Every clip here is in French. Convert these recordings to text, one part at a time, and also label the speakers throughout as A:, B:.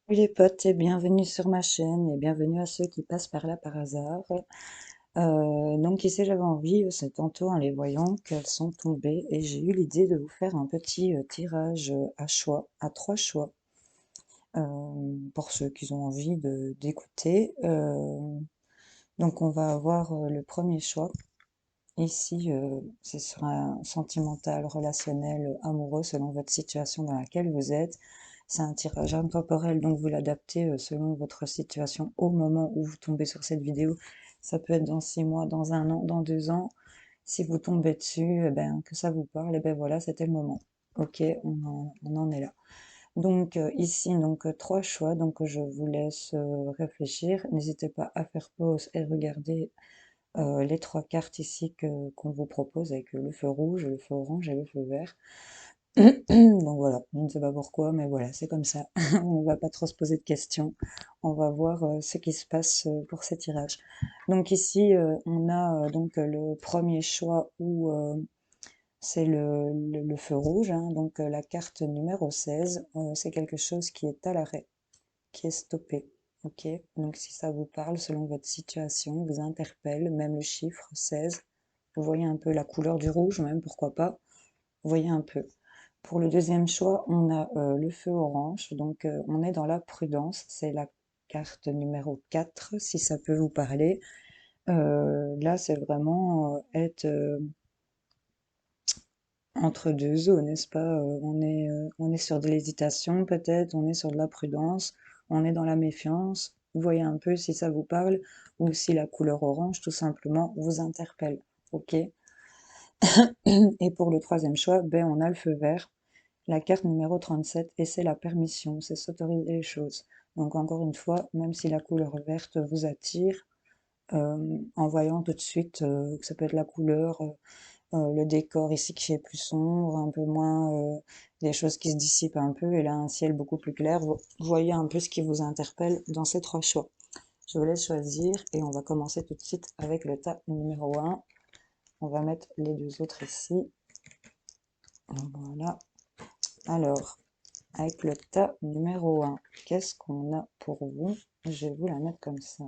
A: Salut les potes et bienvenue sur ma chaîne et bienvenue à ceux qui passent par là par hasard. Donc ici j'avais envie, c'est tantôt en les voyant qu'elles sont tombées et j'ai eu l'idée de vous faire un petit tirage à choix, à 3 choix, pour ceux qui ont envie d'écouter. Donc on va avoir le premier choix. Ici, c'est sur un sentimental, relationnel, amoureux, selon votre situation dans laquelle vous êtes. C'est un tirage intemporel, donc vous l'adaptez selon votre situation au moment où vous tombez sur cette vidéo. Ça peut être dans 6 mois, dans 1 an, dans 2 ans. Si vous tombez dessus, eh ben, que ça vous parle, et ben voilà, c'était le moment. Ok, on en est là. Donc ici, donc 3 choix, donc je vous laisse réfléchir. N'hésitez pas à faire pause et regarder les 3 cartes ici qu'on vous propose avec le feu rouge, le feu orange et le feu vert. Donc voilà, je ne sais pas pourquoi, mais voilà, c'est comme ça. On va pas trop se poser de questions. On va voir ce qui se passe pour ces tirages. Donc ici, on a donc le premier choix où c'est le feu rouge, hein. Donc la carte numéro 16, c'est quelque chose qui est à l'arrêt, qui est stoppé. Ok, donc si ça vous parle, selon votre situation, vous interpelle, même le chiffre 16, vous voyez un peu la couleur du rouge, même pourquoi pas, vous voyez un peu. Pour le deuxième choix, on a le feu orange, donc on est dans la prudence, c'est la carte numéro 4, si ça peut vous parler. Là, c'est vraiment être entre deux eaux, n'est-ce pas? On est sur de l'hésitation peut-être, on est sur de la prudence, on est dans la méfiance. Vous voyez un peu si ça vous parle, ou si la couleur orange, tout simplement, vous interpelle. Ok? Et pour le troisième choix, ben, on a le feu vert, la carte numéro 37, et c'est la permission, c'est s'autoriser les choses. Donc encore une fois, même si la couleur verte vous attire, en voyant tout de suite que ça peut être la couleur, le décor ici qui fait plus sombre, un peu moins, des choses qui se dissipent un peu, et là un ciel beaucoup plus clair. Vous voyez un peu ce qui vous interpelle dans ces 3 choix. Je vous laisse choisir et on va commencer tout de suite avec le tas numéro 1. On va mettre les 2 autres ici. Voilà. Alors, avec le tas numéro 1, qu'est-ce qu'on a pour vous? Je vais vous la mettre comme ça.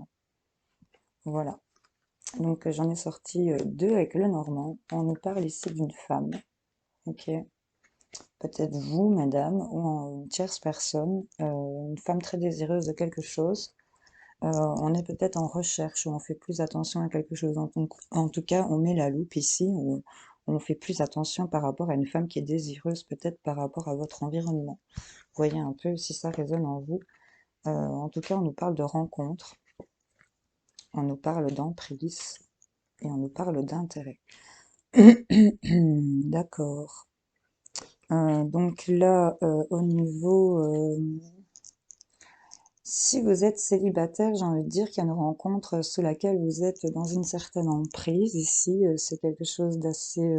A: Voilà. Donc j'en ai sorti 2 avec le normand. On nous parle ici d'une femme. Ok. Peut-être vous, madame, ou une tierce personne, une femme très désireuse de quelque chose. On est peut-être en recherche, ou on fait plus attention à quelque chose. En tout cas, on met la loupe ici, ou on fait plus attention par rapport à une femme qui est désireuse, peut-être par rapport à votre environnement. Vous voyez un peu si ça résonne en vous. En tout cas, on nous parle de rencontres, on nous parle d'emprise, et on nous parle d'intérêt. D'accord. Donc là, au niveau si vous êtes célibataire, j'ai envie de dire qu'il y a une rencontre sous laquelle vous êtes dans une certaine emprise. Ici, c'est quelque chose d'assez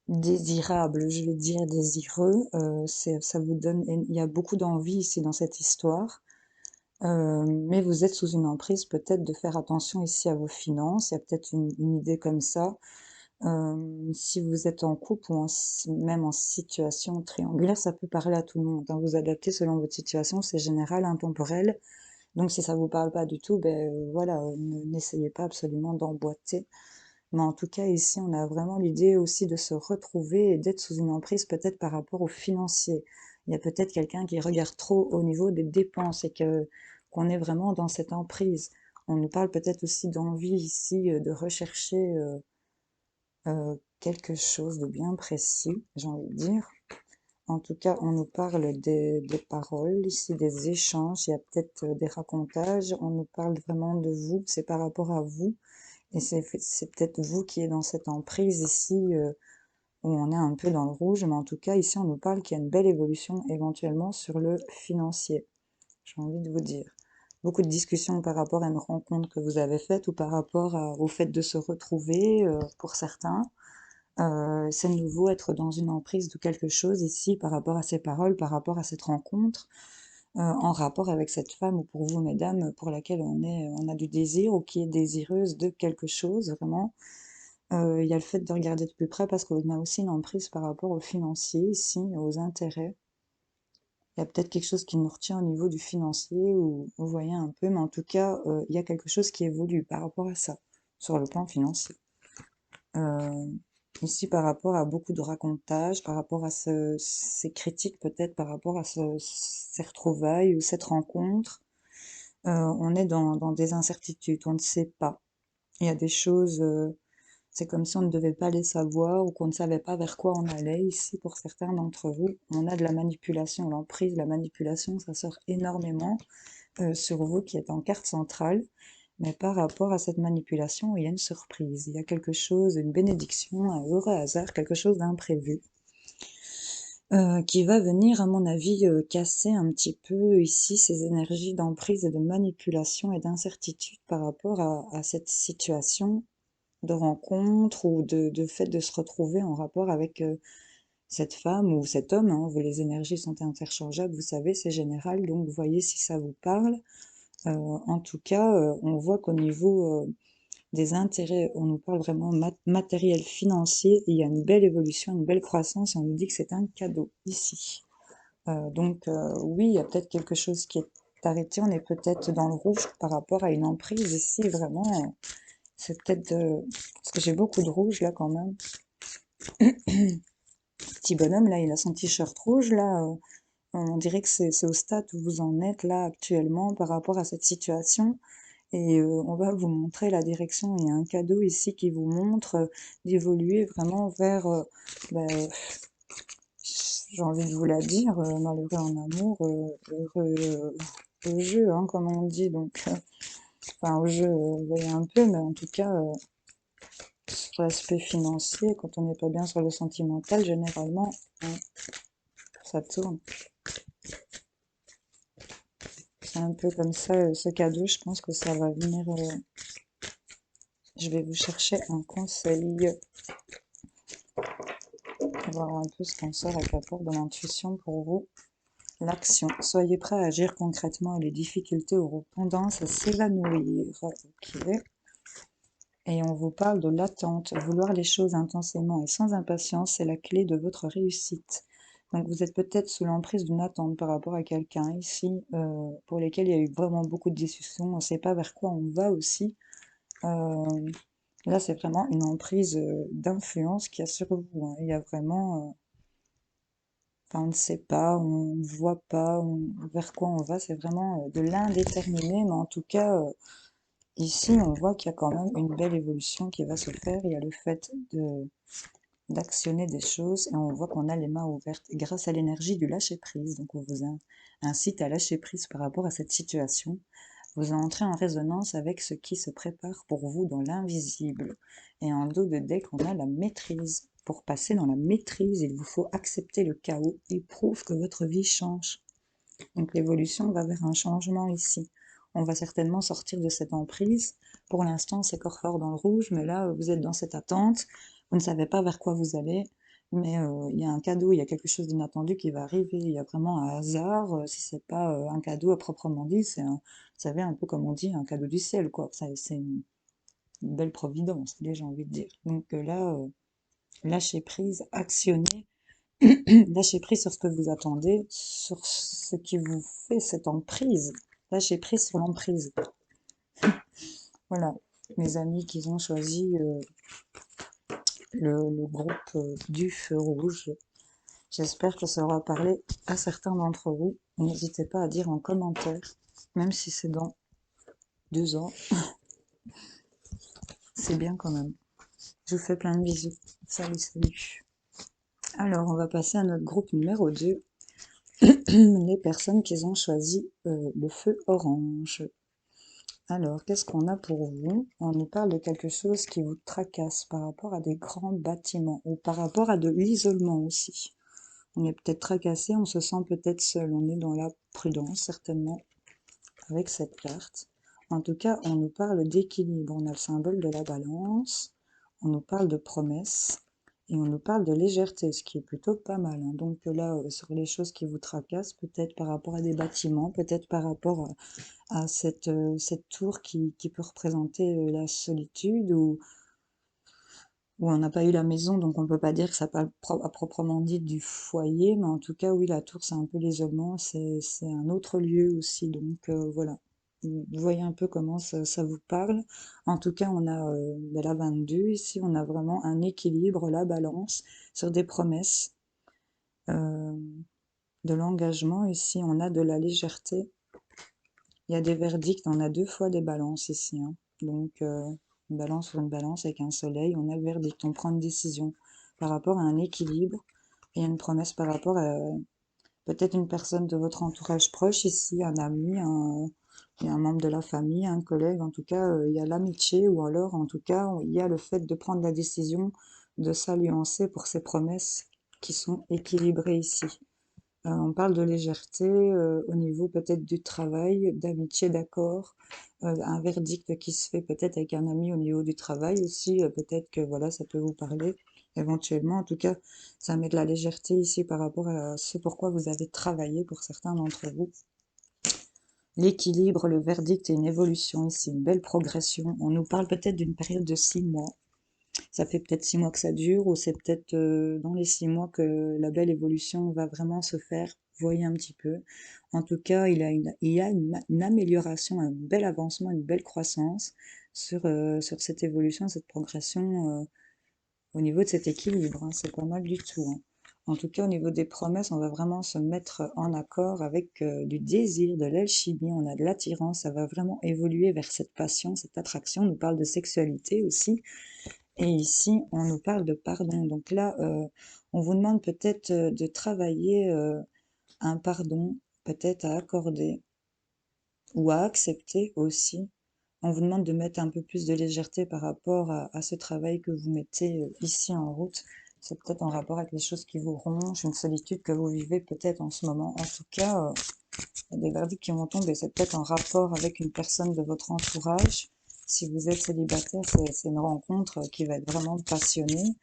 A: désirable, je vais dire désireux. Ça vous donne, il y a beaucoup d'envie ici dans cette histoire. Mais vous êtes sous une emprise peut-être de faire attention ici à vos finances. Il y a peut-être une idée comme ça. Si vous êtes en couple ou même en situation triangulaire, ça peut parler à tout le monde, hein. Vous adaptez selon votre situation, c'est général, intemporel. Donc si ça vous parle pas du tout, ben voilà, n'essayez pas absolument d'emboîter. Mais en tout cas, ici, on a vraiment l'idée aussi de se retrouver et d'être sous une emprise peut-être par rapport aux financiers. Il y a peut-être quelqu'un qui regarde trop au niveau des dépenses et qu'on est vraiment dans cette emprise. On nous parle peut-être aussi d'envie ici de rechercher quelque chose de bien précis, j'ai envie de dire. En tout cas, on nous parle des paroles, ici des échanges, il y a peut-être des racontages, on nous parle vraiment de vous, c'est par rapport à vous, et c'est peut-être vous qui êtes dans cette emprise ici, où on est un peu dans le rouge, mais en tout cas, ici, on nous parle qu'il y a une belle évolution éventuellement sur le financier, j'ai envie de vous dire. Beaucoup de discussions par rapport à une rencontre que vous avez faite ou par rapport au fait de se retrouver pour certains. C'est nouveau être dans une emprise de quelque chose ici par rapport à ces paroles, par rapport à cette rencontre, en rapport avec cette femme ou pour vous, mesdames, pour laquelle on a du désir ou qui est désireuse de quelque chose, vraiment. Il y a le fait de regarder de plus près parce qu'on a aussi une emprise par rapport aux financiers ici, aux intérêts. Il y a peut-être quelque chose qui nous retient au niveau du financier ou vous voyez un peu, mais en tout cas, il y a quelque chose qui évolue par rapport à ça, sur le plan financier. Euh, Ici, par rapport à beaucoup de racontages, par rapport à ces critiques, peut-être par rapport à ces retrouvailles ou cette rencontre, on est dans des incertitudes, on ne sait pas. Il y a des choses, c'est comme si on ne devait pas les savoir ou qu'on ne savait pas vers quoi on allait. Ici, pour certains d'entre vous, on a de la manipulation, l'emprise, la manipulation, ça sort énormément sur vous qui êtes en carte centrale. Mais par rapport à cette manipulation, il y a une surprise, il y a quelque chose, une bénédiction, un heureux hasard, quelque chose d'imprévu, qui va venir, à mon avis, casser un petit peu ici ces énergies d'emprise et de manipulation et d'incertitude par rapport à cette situation de rencontre ou de fait de se retrouver en rapport avec cette femme ou cet homme, hein, les énergies sont interchangeables, vous savez, c'est général, donc vous voyez si ça vous parle. En tout cas, on voit qu'au niveau des intérêts, on nous parle vraiment matériel, financier, il y a une belle évolution, une belle croissance, et on nous dit que c'est un cadeau ici. Donc oui, il y a peut-être quelque chose qui est arrêté, on est peut-être dans le rouge par rapport à une emprise ici, vraiment, c'est peut-être parce que j'ai beaucoup de rouge là quand même. Petit bonhomme là, il a son t-shirt rouge là, on dirait que c'est au stade où vous en êtes là actuellement par rapport à cette situation. Et on va vous montrer la direction. Il y a un cadeau ici qui vous montre d'évoluer vraiment vers, bah, j'ai envie de vous la dire, malheureux en amour, heureux au jeu, hein, comme on dit. Donc, enfin, au jeu, vous voyez un peu, mais en tout cas, sur l'aspect financier, quand on n'est pas bien sur le sentimental, généralement, hein, ça tourne. C'est un peu comme ça, ce cadeau, je pense que ça va venir. Je vais vous chercher un conseil, voir un peu ce qu'on sort avec l'apport de l'intuition pour vous. L'action. Soyez prêt à agir concrètement et les difficultés auront tendance à s'évanouir. Ok. Et on vous parle de l'attente. Vouloir les choses intensément et sans impatience, c'est la clé de votre réussite. Donc vous êtes peut-être sous l'emprise d'une attente par rapport à quelqu'un ici, pour lesquels il y a eu vraiment beaucoup de discussions. On ne sait pas vers quoi on va aussi. Euh, Là, c'est vraiment une emprise d'influence qu'il y a sur vous, hein. Il y a vraiment, enfin, on ne sait pas, on ne voit pas vers quoi on va. C'est vraiment de l'indéterminé, mais en tout cas, ici, on voit qu'il y a quand même une belle évolution qui va se faire. Il y a le fait d'actionner des choses et on voit qu'on a les mains ouvertes grâce à l'énergie du lâcher-prise. Donc, on vous incite à lâcher prise par rapport à cette situation. Vous entrez en résonance avec ce qui se prépare pour vous dans l'invisible. Et en dos de deck, on a la maîtrise. Pour passer dans la maîtrise, il vous faut accepter le chaos. Il prouve que votre vie change. Donc l'évolution va vers un changement ici. On va certainement sortir de cette emprise. Pour l'instant, c'est corps fort dans le rouge, mais là, vous êtes dans cette attente. Vous ne savez pas vers quoi vous allez, mais il y a un cadeau, il y a quelque chose d'inattendu qui va arriver. Il y a vraiment un hasard. Si c'est pas un cadeau à proprement dit, c'est un, vous savez, un peu comme on dit, un cadeau du ciel, quoi. C'est une belle providence, j'ai envie de dire. Donc là, lâchez prise, actionnez. Lâchez prise sur ce que vous attendez, sur ce qui vous fait cette emprise. Lâchez prise sur l'emprise. Voilà, mes amis qui ont choisi le groupe du feu rouge. J'espère que ça aura parlé à certains d'entre vous. N'hésitez pas à dire en commentaire, même si c'est dans 2 ans. C'est bien quand même. Je vous fais plein de bisous. Salut, salut. Alors, on va passer à notre groupe numéro 2. Les personnes qui ont choisi le feu orange. Alors, qu'est-ce qu'on a pour vous? On nous parle de quelque chose qui vous tracasse par rapport à des grands bâtiments ou par rapport à de l'isolement aussi. On est peut-être tracassé, on se sent peut-être seul, on est dans la prudence certainement avec cette carte. En tout cas, on nous parle d'équilibre, on a le symbole de la balance, on nous parle de promesse et on nous parle de légèreté, ce qui est plutôt pas mal, hein. Donc là, sur les choses qui vous tracassent, peut-être par rapport à des bâtiments, peut-être par rapport à cette tour qui peut représenter la solitude ou Ou on n'a pas eu la maison, donc on peut pas dire que ça parle à proprement dit du foyer, mais en tout cas, oui, la tour, c'est un peu l'isolement, c'est un autre lieu aussi, donc voilà. Vous voyez un peu comment ça vous parle. En tout cas, on a la 22, ici, on a vraiment un équilibre, la balance, sur des promesses, euh, de l'engagement. Ici, on a de la légèreté. Il y a des verdicts, on a deux fois des balances ici, hein. Donc, une balance sur une balance avec un soleil, on a le verdict, on prend une décision par rapport à un équilibre. Il y a une promesse par rapport à peut-être une personne de votre entourage proche ici, un ami, un membre de la famille, un collègue. En tout cas, il y a l'amitié ou alors, en tout cas, il y a le fait de prendre la décision de s'alliancer pour ces promesses qui sont équilibrées ici. On parle de légèreté au niveau peut-être du travail, d'amitié, d'accord, un verdict qui se fait peut-être avec un ami au niveau du travail aussi, peut-être que voilà, ça peut vous parler éventuellement. En tout cas, ça met de la légèreté ici par rapport à ce pourquoi vous avez travaillé pour certains d'entre vous. L'équilibre, le verdict et une évolution ici, une belle progression. On nous parle peut-être d'une période de 6 mois. Ça fait peut-être 6 mois que ça dure, ou c'est peut-être dans les 6 mois que la belle évolution va vraiment se faire. Voyez un petit peu. En tout cas, il y a une amélioration, un bel avancement, une belle croissance sur cette évolution, cette progression au niveau de cet équilibre, hein. C'est pas mal du tout, hein. En tout cas, au niveau des promesses, on va vraiment se mettre en accord avec du désir, de l'alchimie, on a de l'attirance, ça va vraiment évoluer vers cette passion, cette attraction. On nous parle de sexualité aussi. Et ici, on nous parle de pardon. Donc là, on vous demande peut-être de travailler un pardon, peut-être à accorder ou à accepter aussi. On vous demande de mettre un peu plus de légèreté par rapport à ce travail que vous mettez ici en route. C'est peut-être en rapport avec les choses qui vous rongent, une solitude que vous vivez peut-être en ce moment. En tout cas, il y a des verdicts qui vont tomber. C'est peut-être en rapport avec une personne de votre entourage. Si vous êtes célibataire, c'est une rencontre qui va être vraiment passionnée.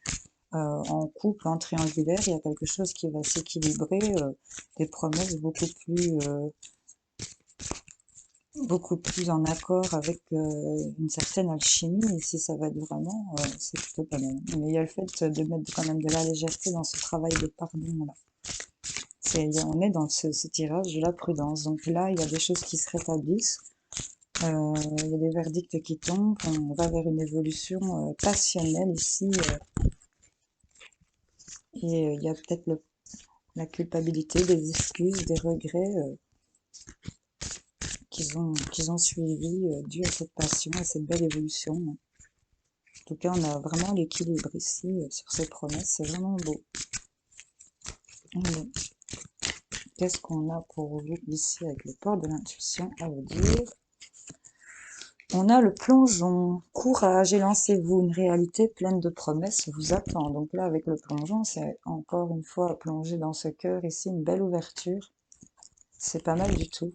A: En couple, en triangulaire, il y a quelque chose qui va s'équilibrer, des promesses beaucoup plus en accord avec une certaine alchimie. Ici, ça va être vraiment, c'est plutôt pas mal. Mais il y a le fait de mettre quand même de la légèreté dans ce travail de pardon là. On est dans ce tirage de la prudence. Donc là, il y a des choses qui se rétablissent. Il y a des verdicts qui tombent. On va vers une évolution passionnelle ici. Et il y a peut-être la culpabilité, des excuses, des regrets qu'ils ont suivi dû à cette passion, à cette belle évolution. En tout cas, on a vraiment l'équilibre ici sur ces promesses. C'est vraiment beau. Alors, qu'est-ce qu'on a pour vous ici avec le port de l'intuition à vous dire? On a le plongeon. Courage, élancez-vous. Une réalité pleine de promesses vous attend. Donc là, avec le plongeon, c'est encore une fois plonger dans ce cœur ici, une belle ouverture. C'est pas mal du tout.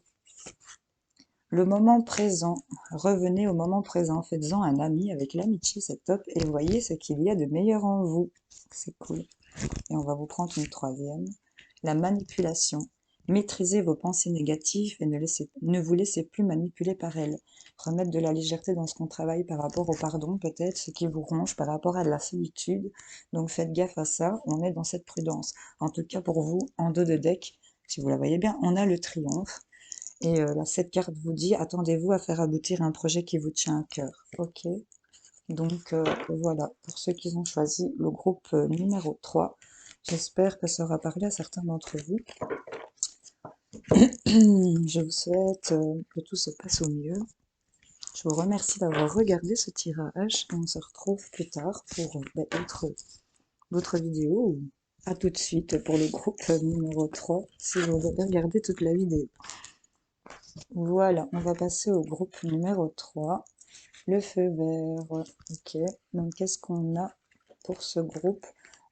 A: Le moment présent. Revenez au moment présent. Faites-en un ami avec l'amitié, c'est top. Et voyez ce qu'il y a de meilleur en vous. C'est cool. Et on va vous prendre une troisième. La manipulation. Maîtrisez vos pensées négatives et ne vous laissez plus manipuler par elles. Remettre de la légèreté dans ce qu'on travaille par rapport au pardon, peut-être, ce qui vous ronge par rapport à de la solitude. Donc faites gaffe à ça, on est dans cette prudence. En tout cas pour vous, en dos de deck, si vous la voyez bien, on a le triomphe. Et là, cette carte vous dit, attendez-vous à faire aboutir un projet qui vous tient à cœur. Ok, donc voilà, pour ceux qui ont choisi le groupe numéro 3, j'espère que ça aura parlé à certains d'entre vous. Je vous souhaite que tout se passe au mieux. Je vous remercie d'avoir regardé ce tirage et on se retrouve plus tard pour d'autres vidéos. À tout de suite pour le groupe numéro 3 si vous avez regardé toute la vidéo. Voilà, on va passer au groupe numéro 3. Le feu vert. Ok, donc qu'est-ce qu'on a pour ce groupe?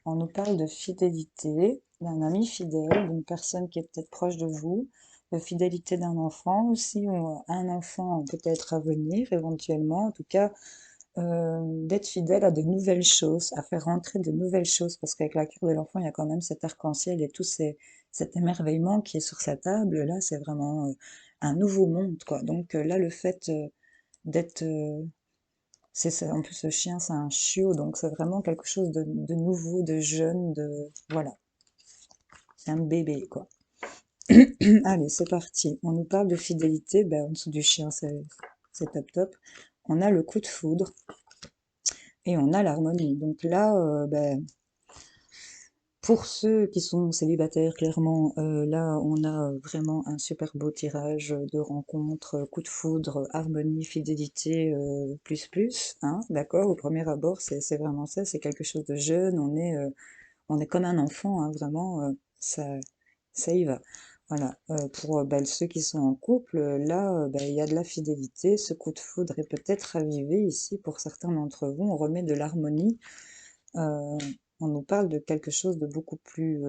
A: On nous parle de fidélité, d'un ami fidèle, d'une personne qui est peut-être proche de vous, de fidélité d'un enfant aussi, ou un enfant peut-être à venir éventuellement, en tout cas, d'être fidèle à de nouvelles choses, à faire rentrer de nouvelles choses, parce qu'avec la cure de l'enfant, il y a quand même cet arc-en-ciel et cet émerveillement qui est sur sa table. Là, c'est vraiment un nouveau monde, quoi. Donc là, le fait d'être En plus, ce chien, c'est un chiot, donc c'est vraiment quelque chose de nouveau, de jeune, voilà. C'est un bébé, quoi. Allez, c'est parti. On nous parle de fidélité. Ben, en dessous du chien, c'est top top. On a le coup de foudre et on a l'harmonie. Donc là, ben, pour ceux qui sont célibataires, clairement, là, on a vraiment un super beau tirage de rencontres, coup de foudre, harmonie, fidélité, plus plus, hein, d'accord? Au premier abord, c'est vraiment ça, c'est quelque chose de jeune, on est comme un enfant, hein, vraiment, ça y va. Voilà, pour bah, ceux qui sont en couple, là, bah, il y a de la fidélité, ce coup de foudre est peut-être ravivé ici pour certains d'entre vous, on remet de l'harmonie, euh, on nous parle de quelque chose de beaucoup plus...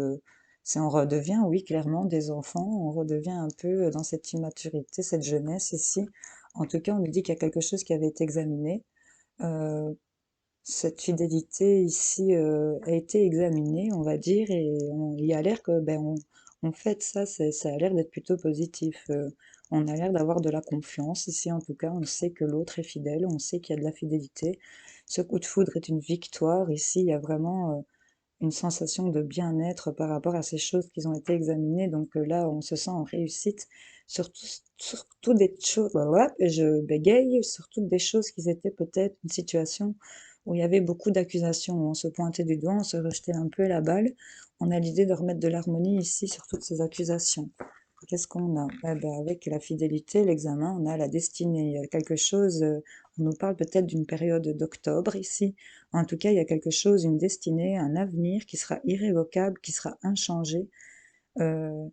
A: on redevient, oui, clairement, des enfants, on redevient un peu dans cette immaturité, cette jeunesse ici. En tout cas, on nous dit qu'il y a quelque chose qui avait été examiné. Euh, Cette fidélité ici a été examinée, on va dire, et il y a l'air que ben, on fête ça, ça a l'air d'être plutôt positif. On a l'air d'avoir de la confiance ici, en tout cas, on sait que l'autre est fidèle, on sait qu'il y a de la fidélité. Ce coup de foudre est une victoire. Ici, il y a vraiment une sensation de bien-être par rapport à ces choses qui ont été examinées. Donc là, on se sent en réussite surtout des choses, et je bégaye, sur toutes des choses qui étaient peut-être une situation où il y avait beaucoup d'accusations, où on se pointait du doigt, on se rejetait un peu la balle. On a l'idée de remettre de l'harmonie ici sur toutes ces accusations. Qu'est-ce qu'on a? Eh ben, avec la fidélité, l'examen, on a la destinée. Il y a quelque chose, on nous parle peut-être d'une période d'octobre ici. En tout cas, il y a quelque chose, une destinée, un avenir qui sera irrévocable, qui sera inchangé. Euh,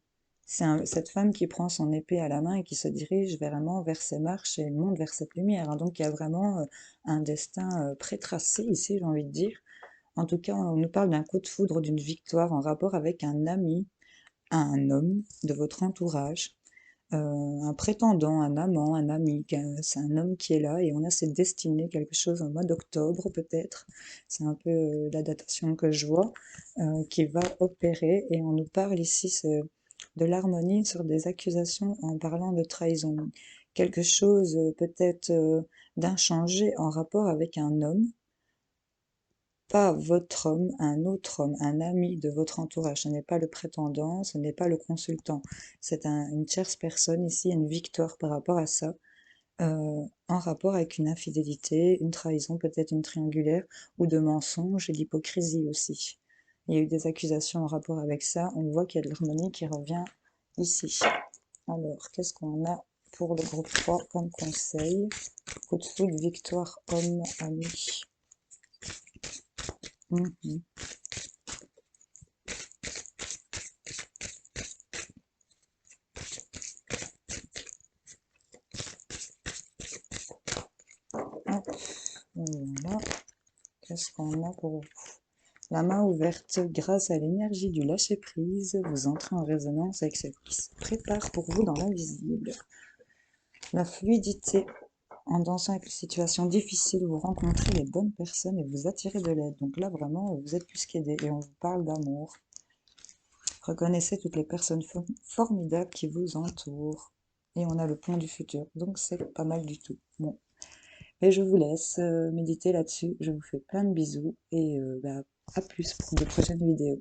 A: cette femme qui prend son épée à la main et qui se dirige vraiment vers ses marches et monte vers cette lumière, hein. Donc il y a vraiment un destin prétracé ici, j'ai envie de dire. En tout cas, on nous parle d'un coup de foudre, d'une victoire en rapport avec un ami, un homme de votre entourage, un prétendant, un amant, un ami, c'est un homme qui est là et on a cette destinée, quelque chose au mois d'octobre peut-être, c'est un peu la datation que je vois, qui va opérer et on nous parle ici de l'harmonie sur des accusations en parlant de trahison. Quelque chose peut-être d'inchangé en rapport avec un homme, pas votre homme, un autre homme, un ami de votre entourage. Ce n'est pas le prétendant, ce n'est pas le consultant. C'est une tierce personne ici, une victoire par rapport à ça, en rapport avec une infidélité, une trahison, peut-être une triangulaire, ou de mensonge et d'hypocrisie aussi. Il y a eu des accusations en rapport avec ça. On voit qu'il y a de l'harmonie qui revient ici. Alors, qu'est-ce qu'on a pour le groupe 3 comme conseil? Coup de foudre, victoire, homme, ami. Mhm. Hop, voilà. Qu'est-ce qu'on a pour vous? La main ouverte, grâce à l'énergie du lâcher-prise, vous entrez en résonance avec ce qui se prépare pour vous dans l'invisible. La fluidité, en dansant avec les situations difficiles, vous rencontrez les bonnes personnes et vous attirez de l'aide. Donc là, vraiment, vous êtes plus qu'aidé et on vous parle d'amour. Reconnaissez toutes les personnes formidables qui vous entourent. Et on a le pont du futur, donc c'est pas mal du tout. Bon, et je vous laisse méditer là-dessus. Je vous fais plein de bisous et bah, à plus pour de prochaines vidéos.